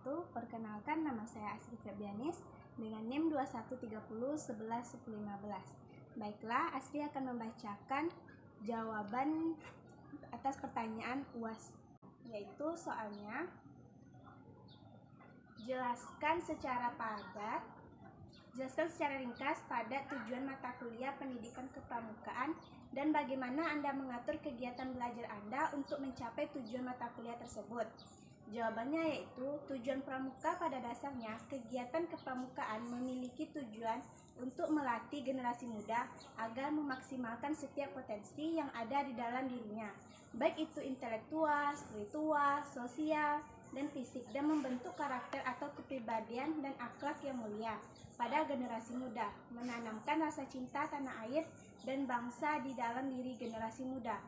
wabarakatuh. Perkenalkan, nama saya Asri Febianis dengan NIM 2130111015. Baiklah, Asri akan membacakan jawaban atas pertanyaan UAS, yaitu soalnya jelaskan secara ringkas padat tujuan mata kuliah pendidikan kepramukaan dan bagaimana Anda mengatur kegiatan belajar Anda untuk mencapai tujuan mata kuliah tersebut. Jawabannya yaitu tujuan pramuka pada dasarnya kegiatan kepramukaan memiliki tujuan untuk melatih generasi muda agar memaksimalkan setiap potensi yang ada di dalam dirinya, baik itu intelektual, spiritual, sosial, dan fisik, dan membentuk karakter atau kepribadian dan akhlak yang mulia pada generasi muda, menanamkan rasa cinta tanah air dan bangsa di dalam diri generasi muda,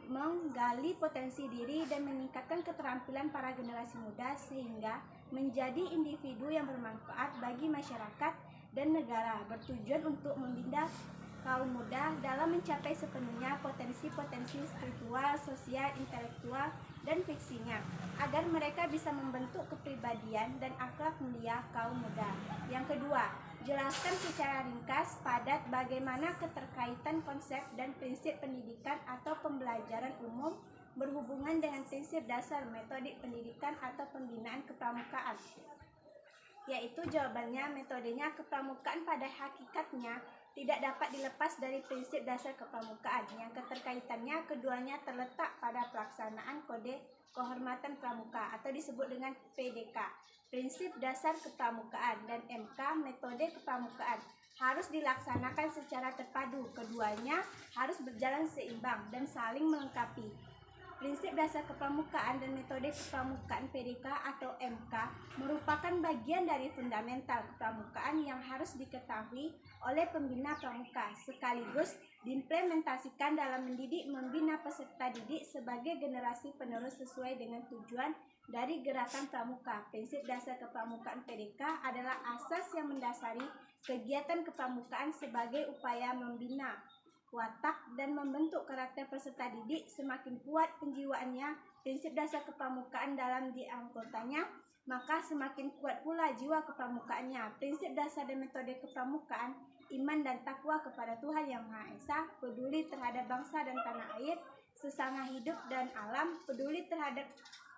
menggali potensi diri dan meningkatkan keterampilan para generasi muda sehingga menjadi individu yang bermanfaat bagi masyarakat dan negara, bertujuan untuk membina kaum muda dalam mencapai sepenuhnya potensi-potensi spiritual, sosial, intelektual, dan fiksinya, agar mereka bisa membentuk kepribadian dan akhlak mulia kaum muda. Yang kedua, jelaskan secara ringkas, padat bagaimana keterkaitan konsep dan prinsip pendidikan atau pembelajaran umum berhubungan dengan prinsip dasar metode pendidikan atau pembinaan kepramukaan. Yaitu jawabannya, metodenya kepramukaan pada hakikatnya tidak dapat dilepas dari prinsip dasar kepramukaan yang keterkaitannya keduanya terletak pada pelaksanaan kode kehormatan pramuka atau disebut dengan PDK, prinsip dasar kepramukaan, dan MK, metode kepramukaan, harus dilaksanakan secara terpadu. Keduanya harus berjalan seimbang dan saling melengkapi. Prinsip dasar kepramukaan dan metode kepramukaan PDK atau MK merupakan bagian dari fundamental kepramukaan yang harus diketahui oleh pembina pramuka, sekaligus diimplementasikan dalam mendidik membina peserta didik sebagai generasi penerus sesuai dengan tujuan dari gerakan pramuka. Prinsip dasar kepramukaan PDK adalah asas yang mendasari kegiatan kepramukaan sebagai upaya membina watak dan membentuk karakter peserta didik. Semakin kuat penjiwaannya prinsip dasar kepramukaan dalam dianggotanya, maka semakin kuat pula jiwa kepramukaannya. Prinsip dasar dan metode kepramukaan: iman dan takwa kepada Tuhan Yang Maha Esa, peduli terhadap bangsa dan tanah air, sesama hidup dan alam, peduli terhadap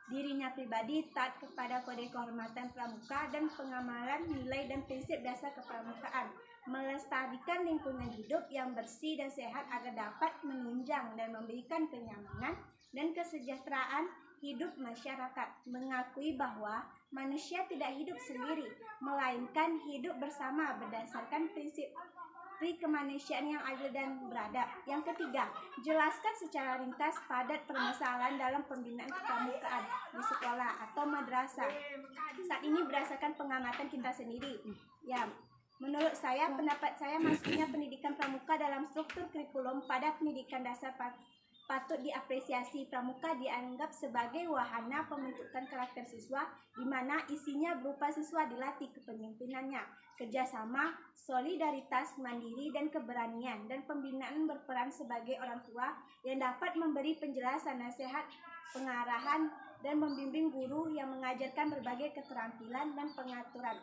dirinya pribadi, taat kepada kode kehormatan pramuka, dan pengamalan nilai dan prinsip dasar kepramukaan, melestarikan lingkungan hidup yang bersih dan sehat agar dapat menunjang dan memberikan kenyamanan dan kesejahteraan hidup masyarakat, mengakui bahwa manusia tidak hidup sendiri, melainkan hidup bersama berdasarkan prinsip kemanusiaan yang adil dan beradab. Yang ketiga, jelaskan secara ringkas padat permasalahan dalam pembinaan kepramukaan di sekolah atau madrasah. Saat ini berdasarkan pengamatan kita sendiri, ya, menurut saya, pendapat saya, masuknya pendidikan pramuka dalam struktur kurikulum pada pendidikan dasar patut diapresiasi. Pramuka dianggap sebagai wahana pembentukan karakter siswa, di mana isinya berupa siswa dilatih kepemimpinannya, kerjasama, solidaritas, mandiri, dan keberanian, dan pembinaan berperan sebagai orang tua yang dapat memberi penjelasan, nasihat, pengarahan, dan membimbing guru yang mengajarkan berbagai keterampilan dan pengaturan.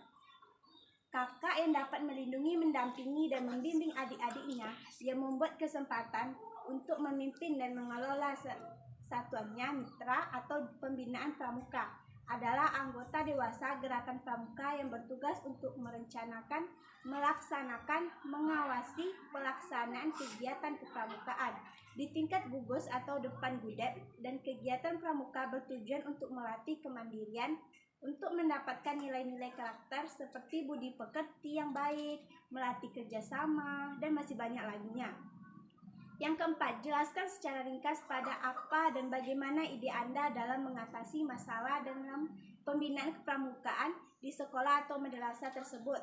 Kakak yang dapat melindungi, mendampingi, dan membimbing adik-adiknya, yang membuat kesempatan untuk memimpin dan mengelola satuannya. Mitra atau pembinaan pramuka adalah anggota dewasa gerakan pramuka yang bertugas untuk merencanakan, melaksanakan, mengawasi pelaksanaan kegiatan kepramukaan di tingkat gugus atau depan gudet, dan kegiatan pramuka bertujuan untuk melatih kemandirian, untuk mendapatkan nilai-nilai karakter seperti budi pekerti yang baik, melatih kerjasama, dan masih banyak laginya. Yang keempat, jelaskan secara ringkas pada apa dan bagaimana ide Anda dalam mengatasi masalah dalam pembinaan kepramukaan di sekolah atau madrasah tersebut.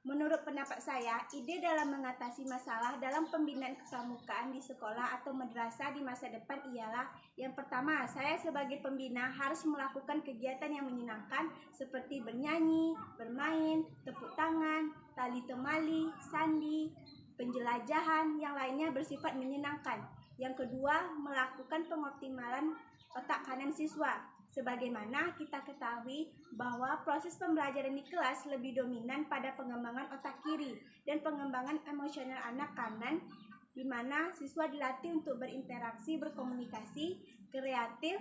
Menurut pendapat saya, ide dalam mengatasi masalah dalam pembinaan kepramukaan di sekolah atau madrasah di masa depan ialah: yang pertama, saya sebagai pembina harus melakukan kegiatan yang menyenangkan seperti bernyanyi, bermain, tepuk tangan, tali temali, sandi, penjelajahan yang lainnya bersifat menyenangkan. Yang kedua, melakukan pengoptimalan otak kanan siswa. Sebagaimana kita ketahui bahwa proses pembelajaran di kelas lebih dominan pada pengembangan otak kiri dan pengembangan emosional anak kanan, di mana siswa dilatih untuk berinteraksi, berkomunikasi, kreatif,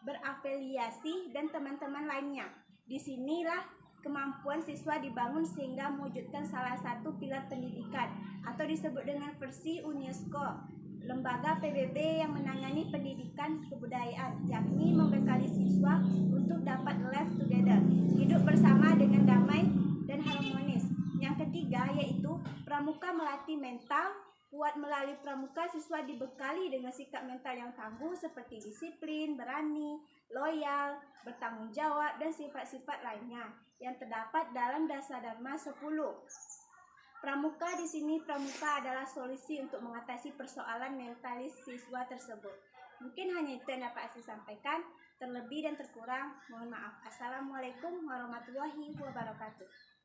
berafiliasi, dan teman-teman lainnya. Disinilah kemampuan siswa dibangun sehingga mewujudkan salah satu pilar pendidikan atau disebut dengan versi UNESCO, lembaga PBB yang menangani pendidikan kebudayaan, yakni membekali siswa untuk dapat live together, hidup bersama dengan damai dan harmonis. Yang ketiga yaitu pramuka melatih mental kuat. Melalui pramuka, siswa dibekali dengan sikap mental yang tangguh seperti disiplin, berani, loyal, bertanggung jawab, dan sifat-sifat lainnya yang terdapat dalam Dasar Dharma 10. Pramuka di sini, pramuka adalah solusi untuk mengatasi persoalan mentalis siswa tersebut. Mungkin hanya itu yang dapat saya sampaikan. Terlebih dan terkurang, mohon maaf. Assalamualaikum warahmatullahi wabarakatuh.